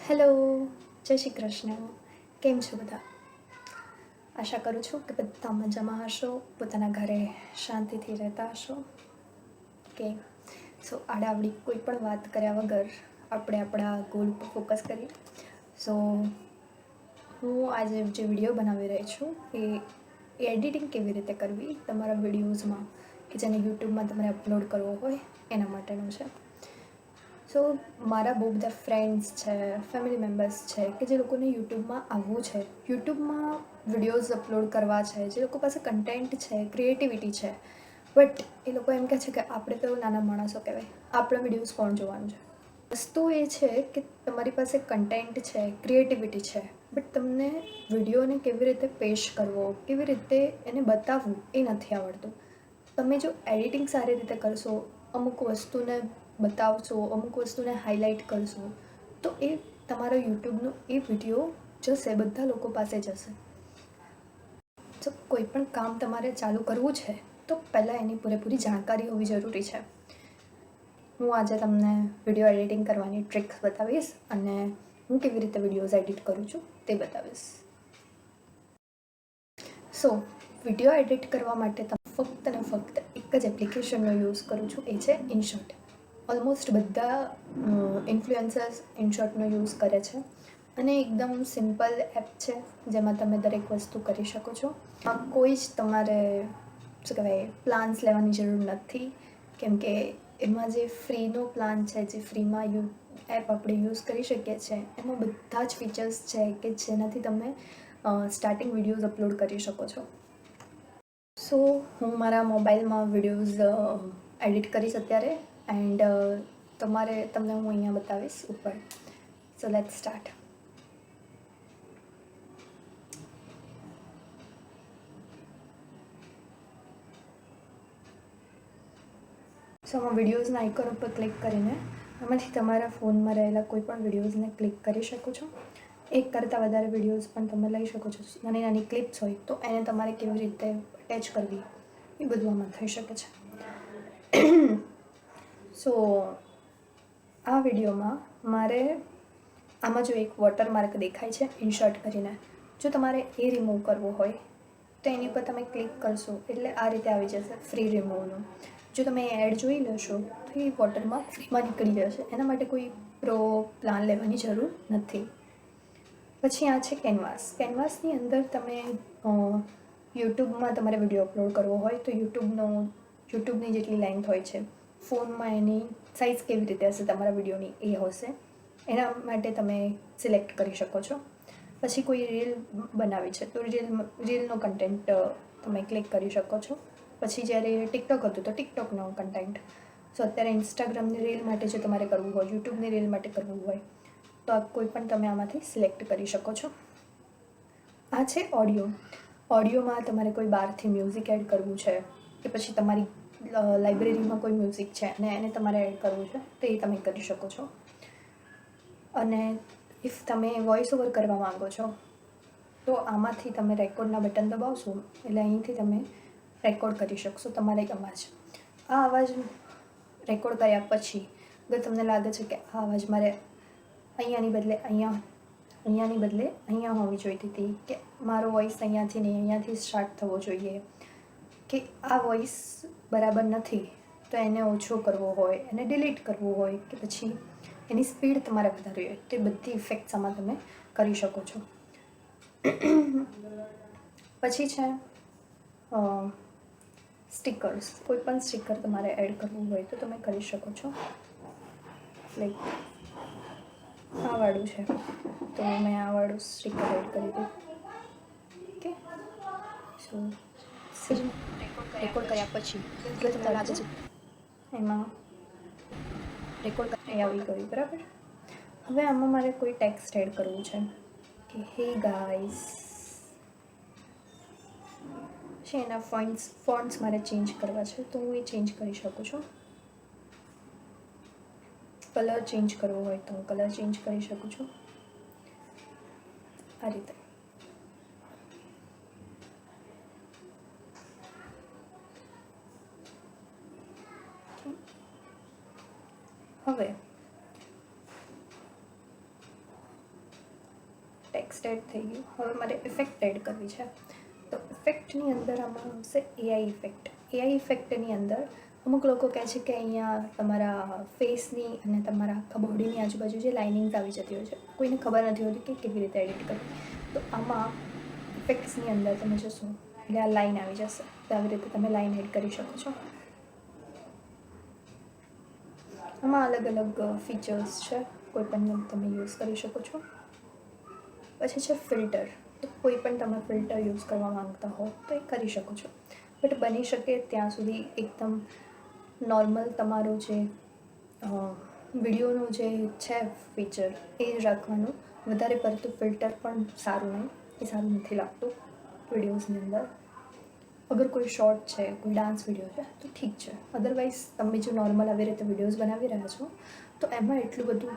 Hello, જય શ્રી કૃષ્ણ. કેમ છો બધા? આશા કરું છું કે બધા મજામાં હશો, પોતાના ઘરે શાંતિથી રહેતા હશો. ઓકે, સો આડાવડી કોઈ પણ વાત કર્યા વગર આપણે આપણા ગોલ પર ફોકસ કરીએ. સો હું આજે જે વિડીયો બનાવી રહી છું એ એડિટિંગ કેવી રીતે કરવી તમારા વિડીયોઝમાં કે જેને યુટ્યુબમાં તમારે અપલોડ કરવો હોય એના માટેનું છે. સો મારા બહુ બધા ફ્રેન્ડ્સ છે, ફેમિલી મેમ્બર્સ છે કે જે લોકોને યુટ્યુબમાં આવવું છે, યુટ્યુબમાં વિડીયોઝ અપલોડ કરવા છે, જે લોકો પાસે કન્ટેન્ટ છે, ક્રિએટિવિટી છે, બટ એ લોકો એમ કહે છે કે આપણે તો નાના માણસો કહેવાય, આપણા વિડીયોઝ કોણ જોવાનું છે. વસ્તુ એ છે કે તમારી પાસે કન્ટેન્ટ છે, ક્રિએટિવિટી છે, બટ તમને વિડીયોને કેવી રીતે પેશ કરવો, કેવી રીતે એને બતાવવું એ નથી આવડતું. તમે જો એડિટિંગ સારી રીતે કરશો, અમુક વસ્તુને બતાવશો, અમુક વસ્તુને હાઇલાઇટ કરશો, તો એ તમારા યુટ્યુબનો એ વિડીયો જશે, બધા લોકો પાસે જશે. જો કોઈ પણ કામ તમારે ચાલુ કરવું છે તો પહેલાં એની પૂરેપૂરી જાણકારી હોવી જરૂરી છે. હું આજે તમને વિડીયો એડિટિંગ કરવાની ટ્રિક્સ બતાવીશ અને હું કેવી રીતે વિડીયોઝ એડિટ કરું છું તે બતાવીશ. સો વિડીયો એડિટ કરવા માટે તમે ફક્ત ને ફક્ત એક જ એપ્લિકેશનનો યુઝ કરું છું, એ છે ઇનશોટ. ઓલમોસ્ટ બધા ઇન્ફ્લુએન્સર્સ ઇનશોટનો યુઝ કરે છે અને એકદમ સિમ્પલ એપ છે જેમાં તમે દરેક વસ્તુ કરી શકો છો. કોઈ જ તમારે શું કહેવાય પ્લાન્સ લેવાની જરૂર નથી, કેમ કે એમાં જે ફ્રીનો પ્લાન છે, જે ફ્રીમાં એપ આપણે યુઝ કરી શકીએ છીએ, એમાં બધા જ ફીચર્સ છે કે જેનાથી તમે સ્ટાર્ટિંગ વિડીયોઝ અપલોડ કરી શકો છો. સો હું મારા મોબાઈલમાં વિડીયોઝ એડિટ કરીશ અત્યારે એન્ડ તમને હું અહીંયા બતાવીશ ઉપર. So let's start. સો હું વિડીયોઝના આઇકોન ઉપર ક્લિક કરીને એમાંથી તમારા ફોનમાં રહેલા કોઈ પણ વિડીયોઝને ક્લિક કરી શકો છો. એક કરતાં વધારે વિડીયોઝ પણ તમે લઈ શકો છો. નાની નાની ક્લિપ્સ હોય તો એને તમારે કેવી રીતે અટેચ કરવી એ બધું આમાં થઈ શકે છે. સો આ વિડીયોમાં મારે આમાં જો એક વોટરમાર્ક દેખાય છે ઇનશોટ કરીને, જો તમારે એ રિમૂવ કરવો હોય તો એની પર તમે ક્લિક કરશો એટલે આ રીતે આવી જશે ફ્રી રિમૂવનું. જો તમે એડ જોઈ લેશો તો એ વોટરમાર્ક ફ્રીમાં નીકળી જશે, એના માટે કોઈ પ્રો પ્લાન લેવાની જરૂર નથી. પછી આ છે કેનવાસ. કેનવાસની અંદર તમે યુટ્યુબમાં તમારે વિડીયો અપલોડ કરવો હોય તો યુટ્યુબની જેટલી લેન્થ હોય છે, ફોનમાં એની સાઇઝ કેવી રીતે હશે તમારા વિડીયોની એ હશે, એના માટે તમે સિલેક્ટ કરી શકો છો. પછી કોઈ રીલ બનાવી છે તો રીલનો કન્ટેન્ટ તમે ક્લિક કરી શકો છો. પછી જ્યારે ટિકટોક હતું તો ટિકટોકનો કન્ટેન્ટ. સો અત્યારે ઇન્સ્ટાગ્રામની રીલ માટે જો તમારે કરવું હોય, યુટ્યુબની રીલ માટે કરવું હોય તો આ કોઈ પણ તમે આમાંથી સિલેક્ટ કરી શકો છો. આ છે ઓડિયો. ઓડિયોમાં તમારે કોઈ બહારથી મ્યુઝિક એડ કરવું છે કે પછી તમારી લાઇબ્રેરીમાં કોઈ મ્યુઝિક છે અને એને તમારે એડ કરવું છે તો એ તમે કરી શકો છો. અને ઇફ તમે વોઇસ ઓવર કરવા માગો છો તો આમાંથી તમે રેકોર્ડના બટન દબાવશો એટલે અહીંથી તમે રેકોર્ડ કરી શકશો તમારે અવાજ. આ અવાજ રેકોર્ડ કર્યા પછી અગર તમને લાગે છે કે આ અવાજ મારે અહીંયાની બદલે અહીંયા હોવી જોઈતી હતી, કે મારો વોઇસ અહીંયાથી નહીં અહીંયાથી સ્ટાર્ટ થવો જોઈએ, કે આ વોઇસ બરાબર નથી તો એને ઓછો કરવો હોય, એને ડિલીટ કરવું હોય કે પછી એની સ્પીડ તમારે વધારવી હોય તો એ બધી ઇફેક્ટ્સ આમાં તમે કરી શકો છો. પછી છે સ્ટીકર્સ. કોઈ પણ સ્ટીકર તમારે એડ કરવું હોય તો તમે કરી શકો છો. લાઈક આ વાળું છે તો મેં આ વાળું સ્ટીકર એડ કરી દીધું. ઓકે, સો રેકોર્ડ કર્યા પછી જો તમને લાગે છે એમાં રેકોર્ડ કરી આવી ગયું બરાબર. હવે આમાં મારે કોઈ ટેક્સ્ટ એડ કરવું છે કે હે ગાઈસ છે, એના ફોન્ટ્સ મારે ચેન્જ કરવા છે તો હું એ ચેન્જ કરી શકું છું. કલર ચેન્જ કરવો હોય તો હું કલર ચેન્જ કરી શકું છું આ રીતે. હવે ટેક્સ્ટ એડ થઈ ગયું. હવે મારે ઇફેક્ટ એડ કરવી છે. તો ઇફેક્ટની અંદર આમાં આવશે એઆઈ ઇફેક્ટ. એઆઈ ઇફેક્ટની અંદર અમુક લોકો કહે છે કે અહીંયા તમારા ફેસની અને તમારા આખા બોડીની આજુબાજુ જે લાઇનિંગ્સ આવી જતી હોય છે, કોઈને ખબર નથી હોતી કે કેવી રીતે એડિટ કરવી. તો આમાં ઇફેક્ટ્સની અંદર તમે જશો એટલે આ લાઇન આવી જશે. તો આવી રીતે તમે લાઇન એડ કરી શકો છો. આમાં અલગ અલગ ફીચર્સ છે, કોઈ પણ તમે યુઝ કરી શકો છો. પછી છે ફિલ્ટર. તો કોઈ પણ તમે ફિલ્ટર યુઝ કરવા માંગતા હો તો એ કરી શકો છો, બટ બની શકે ત્યાં સુધી એકદમ નોર્મલ તમારો જે વિડીયોનું જે છે ફીચર એ જ રાખવાનું. વધારે પડતું ફિલ્ટર પણ સારું નહીં, એ સારું નથી લાગતું વિડીયોઝની અંદર. અગર કોઈ શોર્ટ છે, કોઈ ડાન્સ વિડીયો છે તો ઠીક છે, અદરવાઇઝ તમે જો નોર્મલ આવી રીતે વિડીયોઝ બનાવી રહ્યા છો તો એમાં એટલું બધું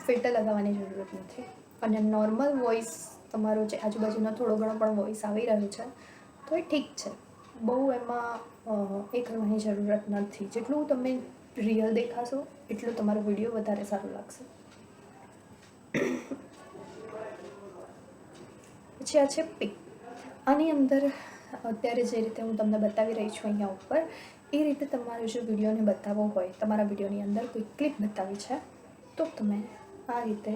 ફિલ્ટર લગાવવાની જરૂરત નથી. અને નોર્મલ વોઇસ તમારો જે આજુબાજુનો થોડો ઘણો પણ વોઇસ આવી રહ્યો છે તો એ ઠીક છે, બહુ એમાં એ કરવાની જરૂરત નથી. જેટલું તમે રિયલ દેખાશો એટલું તમારો વિડીયો વધારે સારો લાગશે. પછી આ છે પિક. આની અંદર અત્યારે જે રીતે હું તમને બતાવી રહી છું અહીંયા ઉપર, એ રીતે તમારે જો વિડીયોને બતાવવો હોય, તમારા વિડીયોની અંદર કોઈ ક્લિપ બતાવી છે તો તમે આ રીતે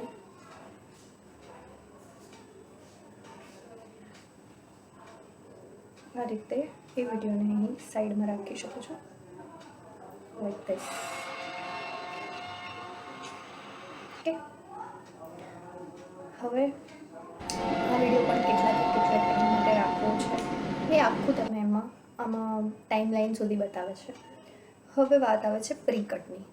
એ વિડીયોને અહીં સાઈડમાં રાખી શકો છો, લાઈક ધીસ. ઓકે, હવે આ વિડીયો પણ કેટલા ટાઈમ માટે રાખવો છે એ આખું તમે આમાં ટાઈમ લાઈન સુધી બતાવે છે. હવે વાત આવે છે પ્રી કટની.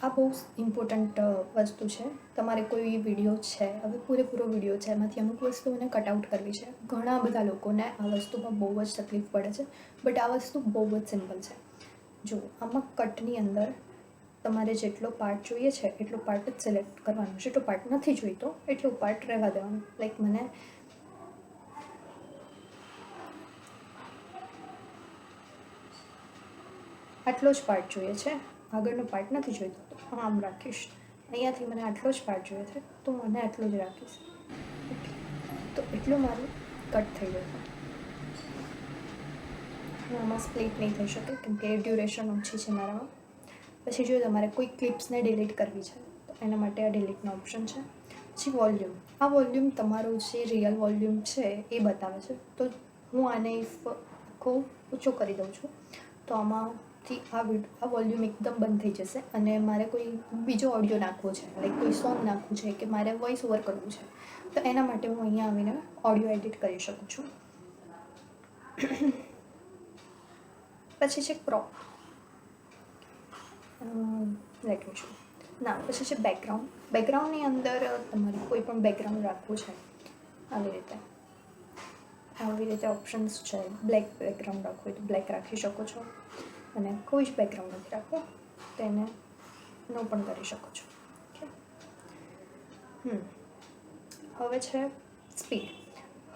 આ બહુ ઇમ્પોર્ટન્ટ વસ્તુ છે. તમારે કોઈ વિડીયો છે, હવે પૂરેપૂરો વિડીયો છે, એમાંથી અમુક વસ્તુઓને કટઆઉટ કરવી છે. ઘણા બધા લોકોને આ વસ્તુમાં બહુ જ તકલીફ પડે છે, બટ આ વસ્તુ બહુ જ સિમ્પલ છે. જો આમાં કટની અંદર તમારે જેટલો પાર્ટ જોઈએ છે એટલો પાર્ટ જ સિલેક્ટ કરવાનો. જેટલો પાર્ટ નથી જોઈતો એટલો પાર્ટ રહેવા દેવાનો. લાઈક મને આટલો જ પાર્ટ જોઈએ છે, આગળનો પાર્ટ નથી જોઈતો તો આમ રાખીશ. અહીંયાથી મને આટલો જ પાર્ટ જોઈએ છે તો મને આટલો જ રાખીશ. તો એટલું મારું કટ થઈ જશે. આમાં સ્પ્લિટ નહીં થઈ શકે કેમ કે ડ્યુરેશન ઓછી છે મારામાં. પછી જો તમારે કોઈ ક્લિપ્સને ડિલીટ કરવી છે તો એના માટે આ ડિલીટનો ઓપ્શન છે. પછી વોલ્યુમ. આ વોલ્યુમ તમારો જે રિયલ વોલ્યુમ છે એ બતાવે છે. તો હું આને આખો ઊંચો કરી દઉં છું તો આમાંથી આ વોલ્યુમ એકદમ બંધ થઈ જશે. અને મારે કોઈ બીજો ઓડિયો નાખવો છે, લાઈક કોઈ સોંગ નાખવું છે કે મારે વોઇસ ઓવર કરવું છે તો એના માટે હું અહીંયા આવીને ઓડિયો એડિટ કરી શકું છું. પછી છે ક્રોપ. પછી છે બેકગ્રાઉન્ડ. બેકગ્રાઉન્ડની અંદર તમારે કોઈ પણ બેકગ્રાઉન્ડ રાખવું છે આવી રીતે ઓપ્શન્સ છે. બ્લેક બેકગ્રાઉન્ડ રાખવું હોય તો બ્લેક રાખી શકો છો, અને કોઈ જ બેકગ્રાઉન્ડ નથી રાખવું તો એને નો પણ કરી શકો છો. હવે છે સ્પીડ.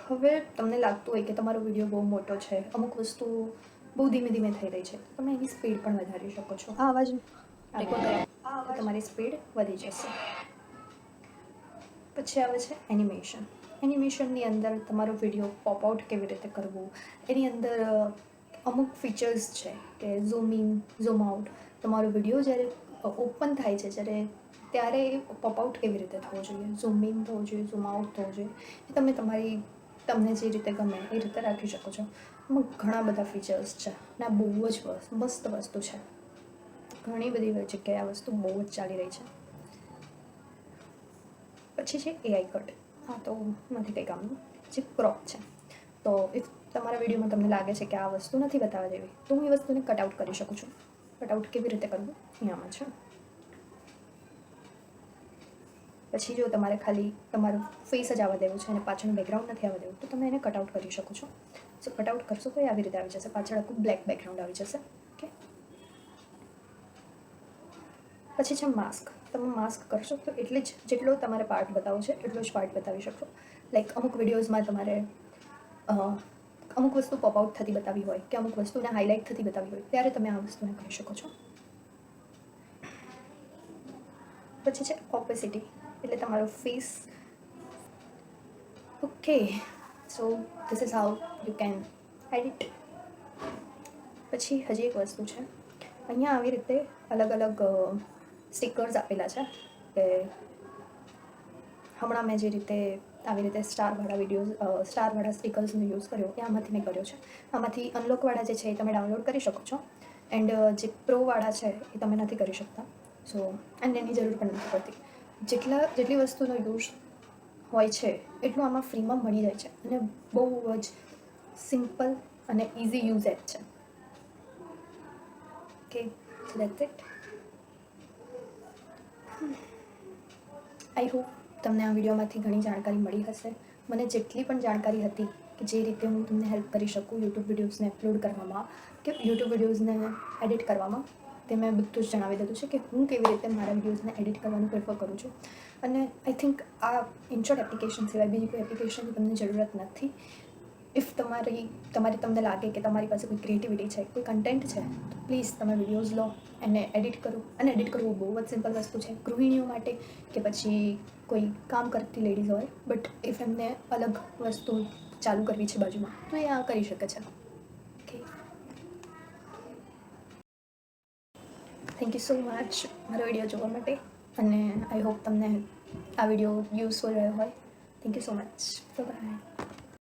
હવે તમને લાગતું હોય કે તમારો વિડીયો બહુ મોટો છે, અમુક વસ્તુ બહુ ધીમે ધીમે થઈ રહી છે, તો તમે એની સ્પીડ પણ વધારી શકો છો. આ અવાજ તમારી સ્પીડ વધી જશે. પછી આવે છે એનિમેશન. એનિમેશનની અંદર તમારો વિડીયો પોપ આઉટ કેવી રીતે કરવું, એની અંદર અમુક ફીચર્સ છે કે ઝૂમ ઇન, ઝૂમ આઉટ. તમારો વિડીયો જ્યારે ઓપન થાય છે ત્યારે પોપ આઉટ કેવી રીતે થવો જોઈએ, ઝૂમ ઇન થવું જોઈએ, ઝૂમ આઉટ થવું જોઈએ, એ તમે તમને જે રીતે ગમે એ રીતે રાખી શકો છો. એમાં ઘણા બધા ફીચર્સ છે અને આ બહુ જ મસ્ત વસ્તુ છે. ઘણી બધી જગ્યાએ આ વસ્તુ બહુ જ ચાલી રહી છે. પછી છે એઆઈ કટ. હા, તો નથી કંઈ કામનું. જે ક્રોપ છે, તો ઇફ તમારા વિડીયોમાં તમને લાગે છે કે આ વસ્તુ નથી બતાવવા દેવી તો હું એ વસ્તુને કટ આઉટ કરી શકું છું. કટ આઉટ કેવી રીતે કરવું અહીંયામાં છે. પછી જો તમારે ખાલી તમારું ફેસ જ આવવા દેવું છે અને પાછળનું બેકગ્રાઉન્ડ નથી આવવા દેવું તો તમે એને કટ આઉટ કરી શકો છો. સો કટ આઉટ કરશો તો એ આવી રીતે આવી જશે, પાછળ આખું બ્લેક બેકગ્રાઉન્ડ આવી જશે. ઓકે, પછી છે માસ્ક. તમે માસ્ક કરશો તો જેટલો તમારે પાર્ટ બતાવવો છે એટલો જ પાર્ટ બતાવી શકશો. લાઈક અમુક વિડીયોઝમાં તમારે અમુક વસ્તુ પોપ આઉટ થતી બતાવી હોય કે અમુક વસ્તુને હાઇલાઇટ થતી બતાવી હોય ત્યારે તમે આ વસ્તુને કરી શકો છો. પછી છે ઓપેસિટી, એટલે તમારો face okay, so this is how you can edit. પછી હજી એક વસ્તુ છે, અહીંયા આવી રીતે અલગ અલગ સ્ટીકર્સ આપેલા છે કે હમણાં મેં જે રીતે આવી રીતે સ્ટારવાળા વિડીયોઝ સ્ટારવાળા સ્ટીકર્સનો યુઝ કર્યો એ આમાંથી મેં કર્યો છે. આમાંથી અનલોકવાળા જે છે એ તમે ડાઉનલોડ કરી શકો છો, એન્ડ જે પ્રોવાળા છે એ તમે નથી કરી શકતા. સો એન્ડ એની જરૂર પણ નથી પડતી. જેટલી વસ્તુનો યુઝ હોય છે એટલું આમાં ફ્રીમાં મળી જાય છે, અને બહુ જ સિમ્પલ અને ઇઝી યુઝ એપ છે. Okay, so that's it. I hope તમને આ વિડીયોમાંથી ઘણી જાણકારી મળી હશે. મને જેટલી પણ જાણકારી હતી કે જે રીતે હું તમને હેલ્પ કરી શકું યુટ્યુબ વિડીયોઝને અપલોડ કરવામાં કે યુટ્યુબ વિડીયોઝને એડિટ કરવામાં, તે મેં બધું જ જણાવી દીધું છે કે હું કેવી રીતે મારા વિડીયોઝને એડિટ કરવાનું પ્રેફર કરું છું. અને આઈ થિંક આ ઇનશોર્ટ એપ્લિકેશન સિવાય બીજી કોઈ એપ્લિકેશનની તમને જરૂરત નથી. ઇફ તમને લાગે કે તમારી પાસે કોઈ ક્રિએટિવિટી છે, કોઈ કન્ટેન્ટ છે, તો પ્લીઝ તમે વિડીયોઝ લો, એને એડિટ કરો. અને એડિટ કરવું બહુ જ સિમ્પલ વસ્તુ છે ગૃહિણીઓ માટે, કે પછી કોઈ કામ કરતી લેડીઝ હોય, બટ ઇફ એમને અલગ વસ્તુ ચાલુ કરવી છે બાજુમાં, તો એ આ કરી શકે છે. Okay, thank you so much મારો વિડીયો જોવા માટે, અને આઈ હોપ તમને આ વિડીયો યુઝફુલ રહ્યો હોય. Thank you so much. By.